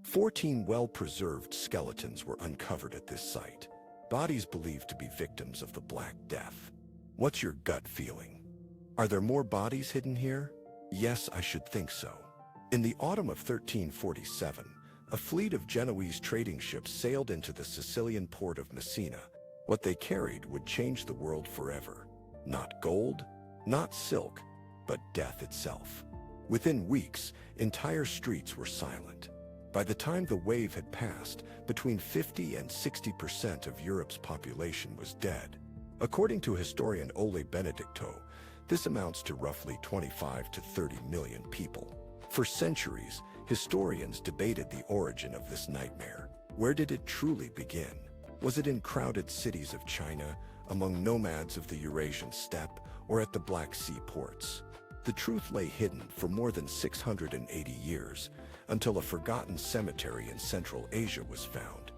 14 well-preserved skeletons were uncovered at this site, bodies believed to be victims of the Black Death. What's your gut feeling? Are there more bodies hidden here? Yes, I should think so. In the autumn of 1347, a fleet of Genoese trading ships sailed into the Sicilian port of Messina. What they carried would change the world forever. Not gold, not silk, but death itself. Within weeks, entire streets were silent. By the time the wave had passed, between 50 and 60% of Europe's population was dead. According to historian Ole Benedicto, this amounts to roughly 25 to 30 million people. For centuries, historians debated the origin of this nightmare. Where did it truly begin? Was it in crowded cities of China, among nomads of the Eurasian steppe, or at the Black Sea ports? The truth lay hidden for more than 680 years, until a forgotten cemetery in Central Asia was found.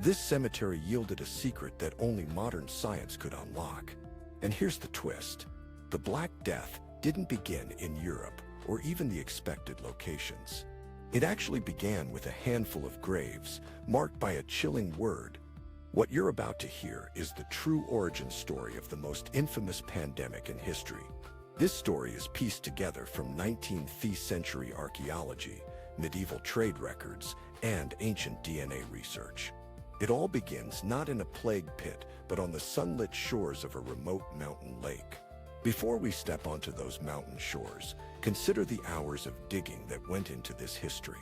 This cemetery yielded a secret that only modern science could unlock. And here's the twist. The Black Death didn't begin in Europe or even the expected locations. It actually began with a handful of graves marked by a chilling word. What you're about to hear is the true origin story of the most infamous pandemic in history. This story is pieced together from 19th century archaeology, medieval trade records, and ancient DNA research. It all begins not in a plague pit, but on the sunlit shores of a remote mountain lake. Before we step onto those mountain shores, consider the hours of digging that went into this history.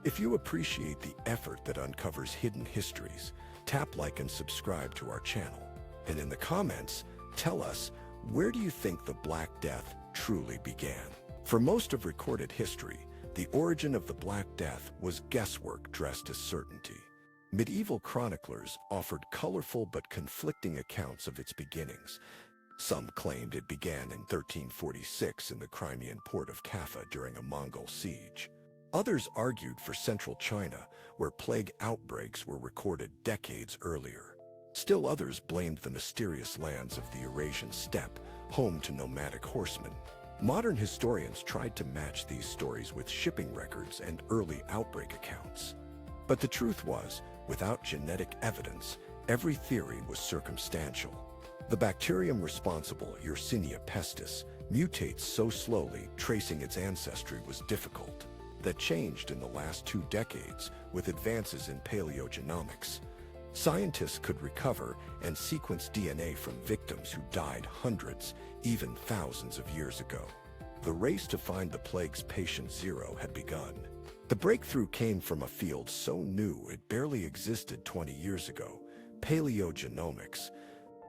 If you appreciate the effort that uncovers hidden histories, tap like and subscribe to our channel. And in the comments, tell us, where do you think the Black Death truly began? For most of recorded history, the origin of the Black Death was guesswork dressed as certainty. Medieval chroniclers offered colorful but conflicting accounts of its beginnings. Some claimed it began in 1346 in the Crimean port of Kaffa during a Mongol siege. Others argued for central China, where plague outbreaks were recorded decades earlier. Still others blamed the mysterious lands of the Eurasian steppe, home to nomadic horsemen. Modern historians tried to match these stories with shipping records and early outbreak accounts. But the truth was, without genetic evidence, every theory was circumstantial. The bacterium responsible, Yersinia pestis, mutates so slowly, tracing its ancestry was difficult. That changed in the last 2 decades with advances in paleogenomics. Scientists could recover and sequence DNA from victims who died hundreds, even thousands of years ago. The race to find the plague's patient zero had begun. The breakthrough came from a field so new it barely existed 20 years ago: paleogenomics.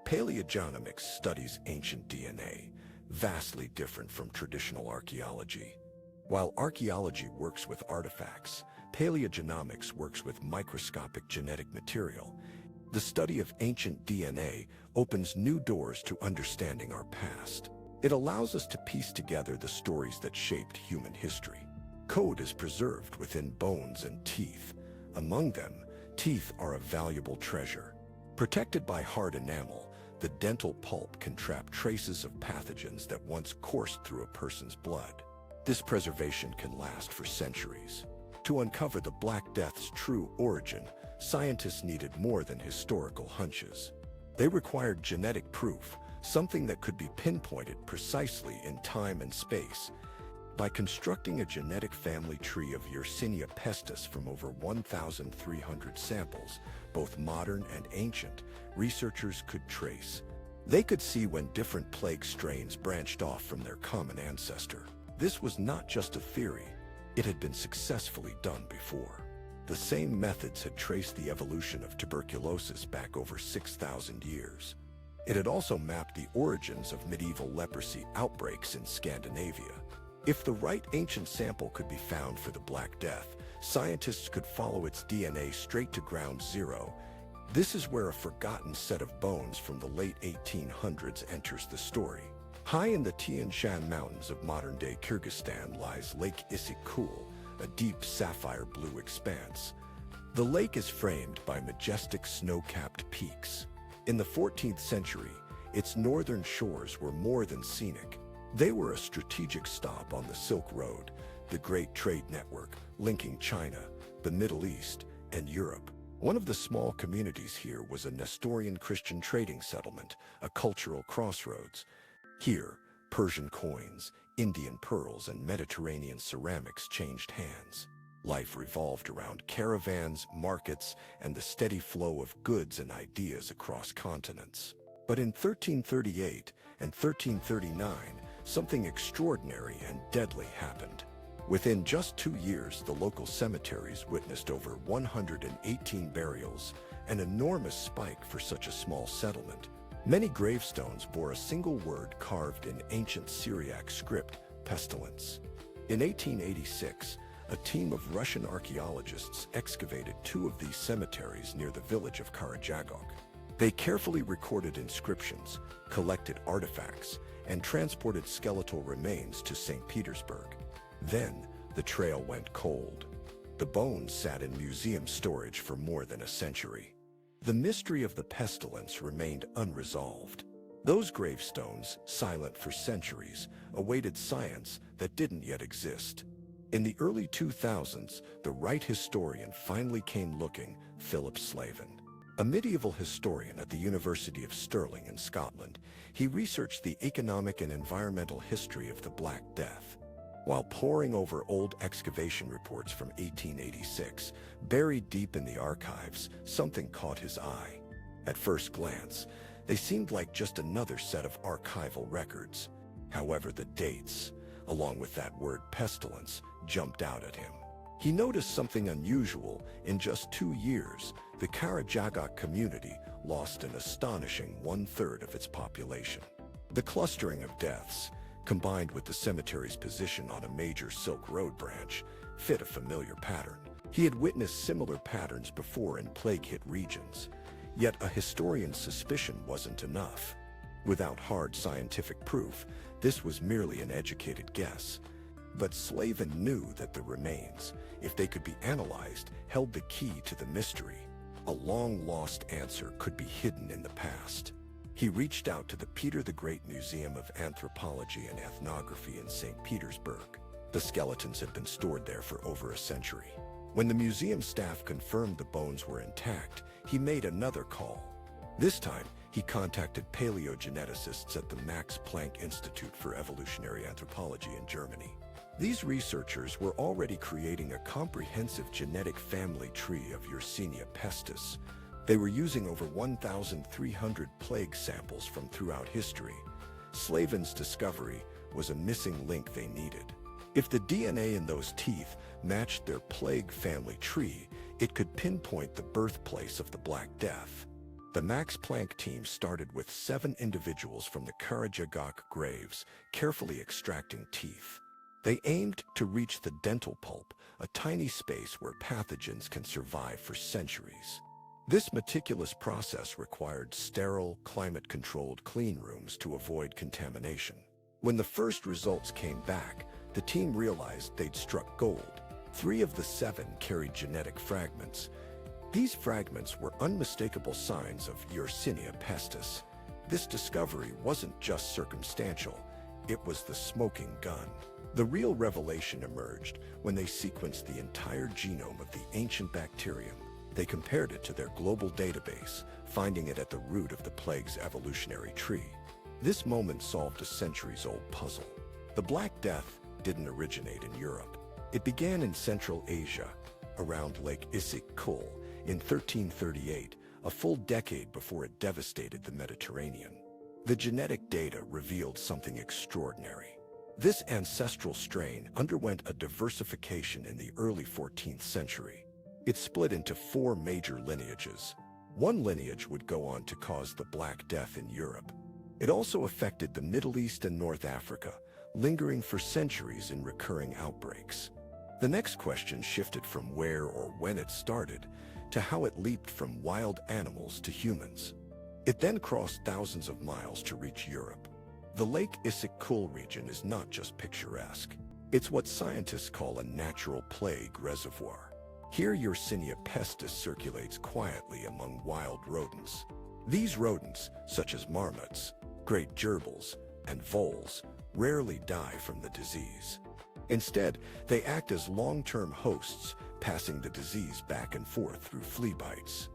Paleogenomics studies ancient DNA, vastly different from traditional archaeology. While archaeology works with artifacts, paleogenomics works with microscopic genetic material. The study of ancient DNA opens new doors to understanding our past. It allows us to piece together the stories that shaped human history. Code is preserved within bones and teeth. Among them, teeth are a valuable treasure. Protected by hard enamel, the dental pulp can trap traces of pathogens that once coursed through a person's blood. This preservation can last for centuries. To uncover the Black Death's true origin, scientists needed more than historical hunches. They required genetic proof, something that could be pinpointed precisely in time and space. By constructing a genetic family tree of Yersinia pestis from over 1,300 samples, both modern and ancient, researchers could trace. They could see when different plague strains branched off from their common ancestor. This was not just a theory. It had been successfully done before. The same methods had traced the evolution of tuberculosis back over 6,000 years. It had also mapped the origins of medieval leprosy outbreaks in Scandinavia. If the right ancient sample could be found for the Black Death, scientists could follow its DNA straight to ground zero. This is where a forgotten set of bones from the late 1800s enters the story. High in the Tian Shan Mountains of modern-day Kyrgyzstan lies Lake Issyk-Kul, a deep sapphire blue expanse. The lake is framed by majestic snow-capped peaks. In the 14th century, its northern shores were more than scenic. They were a strategic stop on the Silk Road, the great trade network linking China, the Middle East, and Europe. One of the small communities here was a Nestorian Christian trading settlement, a cultural crossroads. Here, Persian coins, Indian pearls, and Mediterranean ceramics changed hands. Life revolved around caravans, markets, and the steady flow of goods and ideas across continents. But in 1338 and 1339, something extraordinary and deadly happened. Within just 2 years, the local cemeteries witnessed over 118 burials, an enormous spike for such a small settlement. Many gravestones bore a single word carved in ancient Syriac script, pestilence. In 1886, a team of Russian archaeologists excavated 2 of these cemeteries near the village of Karachagok. They carefully recorded inscriptions, collected artifacts, and transported skeletal remains to St. Petersburg. Then, the trail went cold. The bones sat in museum storage for more than a century. The mystery of the pestilence remained unresolved. Those gravestones, silent for centuries, awaited science that didn't yet exist. In the early 2000s, the right historian finally came looking, Philip Slavin. A medieval historian at the University of Stirling in Scotland, he researched the economic and environmental history of the Black Death. While poring over old excavation reports from 1886, buried deep in the archives, something caught his eye. At first glance, they seemed like just another set of archival records. However, the dates, along with that word pestilence, jumped out at him. He noticed something unusual. In just 2 years, the Karachagok community lost an astonishing 1/3 of its population. The clustering of deaths, combined with the cemetery's position on a major Silk Road branch, fit a familiar pattern. He had witnessed similar patterns before in plague-hit regions, yet a historian's suspicion wasn't enough. Without hard scientific proof, this was merely an educated guess. But Slavin knew that the remains, if they could be analyzed, held the key to the mystery. A long-lost answer could be hidden in the past. He reached out to the Peter the Great Museum of Anthropology and Ethnography in St. Petersburg. The skeletons had been stored there for over a century. When the museum staff confirmed the bones were intact, he made another call. This time, he contacted paleogeneticists at the Max Planck Institute for Evolutionary Anthropology in Germany. These researchers were already creating a comprehensive genetic family tree of Yersinia pestis. They were using over 1,300 plague samples from throughout history. Slavin's discovery was a missing link they needed. If the DNA in those teeth matched their plague family tree, it could pinpoint the birthplace of the Black Death. The Max Planck team started with 7 individuals from the Karachagok graves, carefully extracting teeth. They aimed to reach the dental pulp, a tiny space where pathogens can survive for centuries. This meticulous process required sterile, climate-controlled clean rooms to avoid contamination. When the first results came back, the team realized they'd struck gold. 3 of the 7 carried genetic fragments. These fragments were unmistakable signs of Yersinia pestis. This discovery wasn't just circumstantial, it was the smoking gun. The real revelation emerged when they sequenced the entire genome of the ancient bacterium. They compared it to their global database, finding it at the root of the plague's evolutionary tree. This moment solved a centuries-old puzzle. The Black Death didn't originate in Europe. It began in Central Asia, around Lake Issyk-Kul, in 1338, a full decade before it devastated the Mediterranean. The genetic data revealed something extraordinary. This ancestral strain underwent a diversification in the early 14th century. It split into 4 major lineages. One lineage would go on to cause the Black Death in Europe. It also affected the Middle East and North Africa, lingering for centuries in recurring outbreaks. The next question shifted from where or when it started to how it leaped from wild animals to humans. It then crossed thousands of miles to reach Europe. The Lake Issyk-Kul region is not just picturesque. It's what scientists call a natural plague reservoir. Here, Yersinia pestis circulates quietly among wild rodents. These rodents, such as marmots, great gerbils, and voles, rarely die from the disease. Instead, they act as long-term hosts, passing the disease back and forth through flea bites.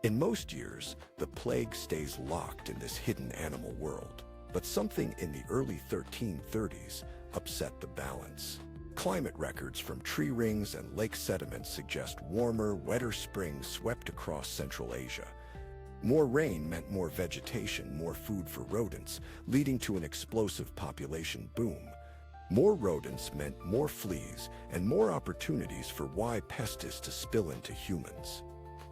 In most years, the plague stays locked in this hidden animal world. But something in the early 1330s upset the balance. Climate records from tree rings and lake sediments suggest warmer, wetter springs swept across Central Asia. More rain meant more vegetation, more food for rodents, leading to an explosive population boom. More rodents meant more fleas and more opportunities for Y. pestis to spill into humans.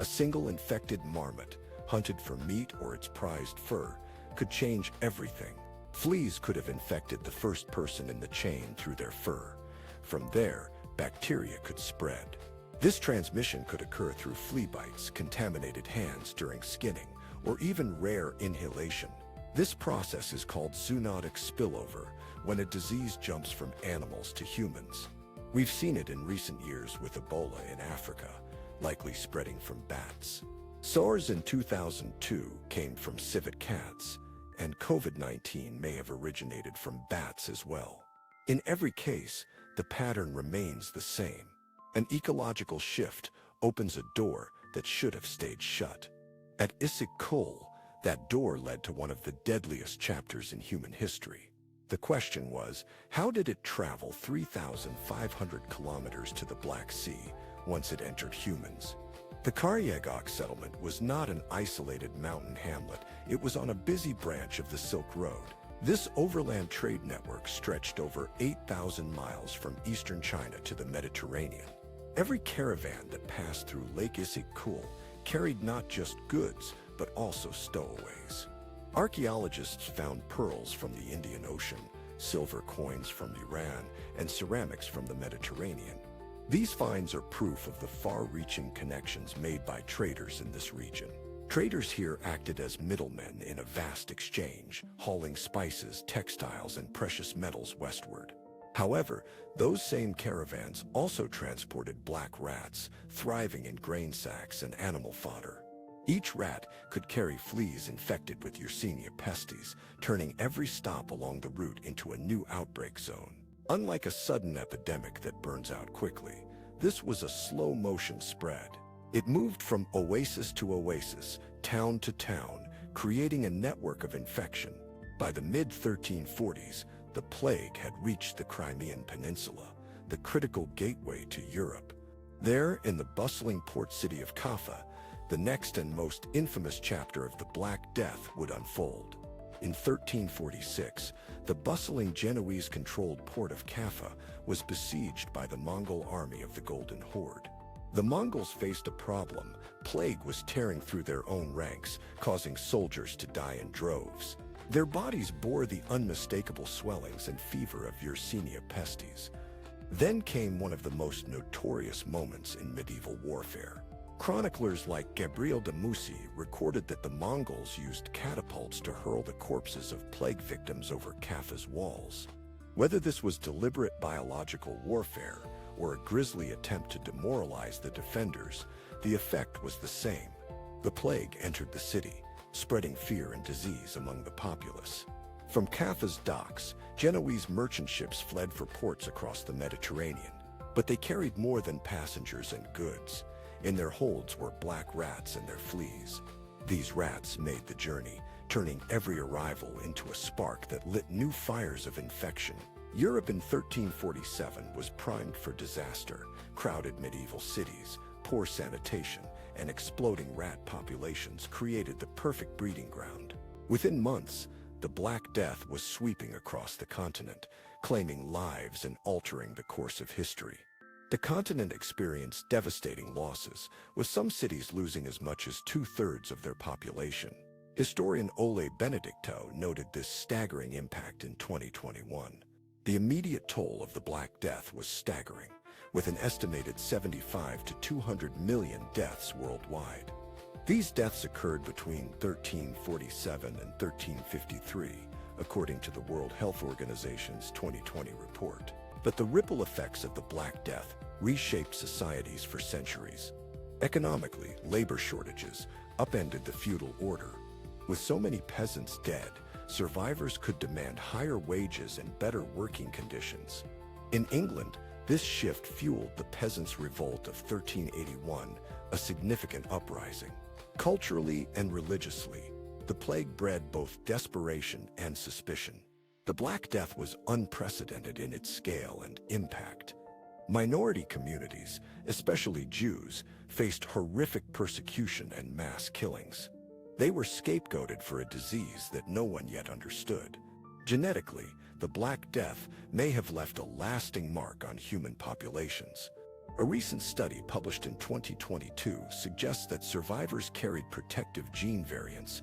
A single infected marmot, hunted for meat or its prized fur, could change everything. Fleas could have infected the first person in the chain through their fur. From there, bacteria could spread. This transmission could occur through flea bites, contaminated hands during skinning, or even rare inhalation. This process is called zoonotic spillover, when a disease jumps from animals to humans. We've seen it in recent years with Ebola in Africa, likely spreading from bats. SARS in 2002 came from civet cats, and COVID-19 may have originated from bats as well. In every case, the pattern remains the same. An ecological shift opens a door that should have stayed shut. At Issyk-Kul, that door led to one of the deadliest chapters in human history. The question was, how did it travel 3,500 kilometers to the Black Sea once it entered humans? The Karyagok settlement was not an isolated mountain hamlet. It was on a busy branch of the Silk Road. This overland trade network stretched over 8,000 miles from eastern China to the Mediterranean. Every caravan that passed through Lake Issyk-Kul carried not just goods, but also stowaways. Archaeologists found pearls from the Indian Ocean, silver coins from Iran, and ceramics from the Mediterranean. These finds are proof of the far-reaching connections made by traders in this region. Traders here acted as middlemen in a vast exchange, hauling spices, textiles, and precious metals westward. However, those same caravans also transported black rats, thriving in grain sacks and animal fodder. Each rat could carry fleas infected with Yersinia pestis, turning every stop along the route into a new outbreak zone. Unlike a sudden epidemic that burns out quickly, this was a slow-motion spread. It moved from oasis to oasis, town to town, creating a network of infection. By the mid-1340s, the plague had reached the Crimean Peninsula, the critical gateway to Europe. There, in the bustling port city of Kaffa, the next and most infamous chapter of the Black Death would unfold. In 1346, the bustling Genoese-controlled port of Kaffa was besieged by the Mongol army of the Golden Horde. The Mongols faced a problem. Plague was tearing through their own ranks, causing soldiers to die in droves. Their bodies bore the unmistakable swellings and fever of Yersinia pestis. Then came one of the most notorious moments in medieval warfare. Chroniclers like Gabriel de Mussy recorded that the Mongols used catapults to hurl the corpses of plague victims over Kaffa's walls. Whether this was deliberate biological warfare or a grisly attempt to demoralize the defenders, the effect was the same. The plague entered the city, spreading fear and disease among the populace. From Kaffa's docks, Genoese merchant ships fled for ports across the Mediterranean. But they carried more than passengers and goods. In their holds were black rats and their fleas. These rats made the journey, turning every arrival into a spark that lit new fires of infection. Europe in 1347 was primed for disaster. Crowded medieval cities, poor sanitation, and exploding rat populations created the perfect breeding ground. Within months, the Black Death was sweeping across the continent, claiming lives and altering the course of history. The continent experienced devastating losses, with some cities losing as much as 2/3 of their population. Historian Ole Benedicto noted this staggering impact in 2021. The immediate toll of the Black Death was staggering, with an estimated 75 to 200 million deaths worldwide. These deaths occurred between 1347 and 1353, according to the World Health Organization's 2020 report. But the ripple effects of the Black Death reshaped societies for centuries. Economically, labor shortages upended the feudal order. With so many peasants dead, survivors could demand higher wages and better working conditions. In England, This shift fueled the Peasants' Revolt of 1381, a significant uprising. Culturally and religiously, the plague bred both desperation and suspicion. The Black Death was unprecedented in its scale and impact. Minority communities, especially Jews, faced horrific persecution and mass killings. They were scapegoated for a disease that no one yet understood. Genetically, the Black Death may have left a lasting mark on human populations. A recent study published in 2022 suggests that survivors carried protective gene variants.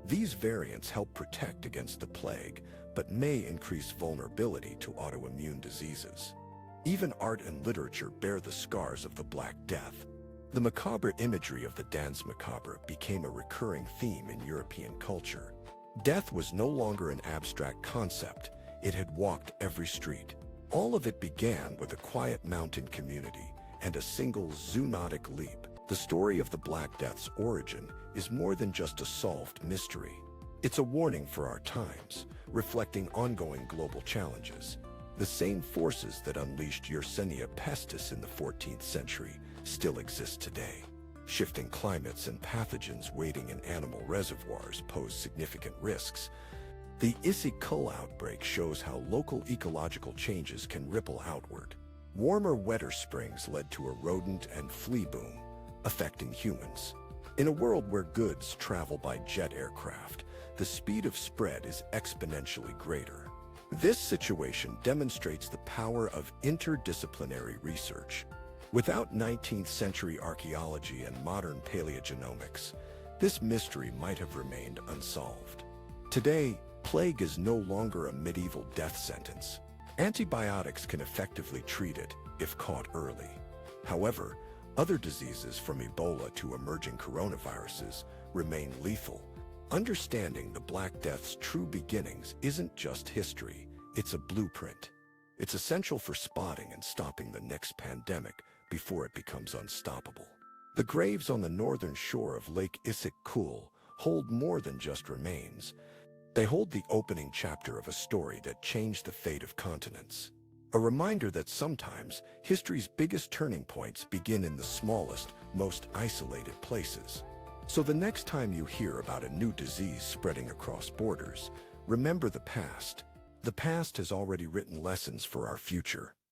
These variants help protect against the plague, but may increase vulnerability to autoimmune diseases. Even art and literature bear the scars of the Black Death. The macabre imagery of the Danse Macabre became a recurring theme in European culture. Death was no longer an abstract concept. It had walked every street. All of it began with a quiet mountain community and a single zoonotic leap. The story of the Black Death's origin is more than just a solved mystery. It's a warning for our times, reflecting ongoing global challenges. The same forces that unleashed Yersinia pestis in the 14th century still exist today. Shifting climates and pathogens waiting in animal reservoirs pose significant risks. The Issyk-Kul outbreak shows how local ecological changes can ripple outward. Warmer, wetter springs led to a rodent and flea boom, affecting humans. In a world where goods travel by jet aircraft, the speed of spread is exponentially greater. This situation demonstrates the power of interdisciplinary research. Without 19th century archaeology and modern paleogenomics, this mystery might have remained unsolved. Today, plague is no longer a medieval death sentence. Antibiotics can effectively treat it if caught early. However, other diseases from Ebola to emerging coronaviruses remain lethal. Understanding the Black Death's true beginnings isn't just history, it's a blueprint. It's essential for spotting and stopping the next pandemic before it becomes unstoppable. The graves on the northern shore of Lake Issyk-Kul hold more than just remains. They hold the opening chapter of a story that changed the fate of continents. A reminder that sometimes history's biggest turning points begin in the smallest, most isolated places. So the next time you hear about a new disease spreading across borders, remember the past. The past has already written lessons for our future.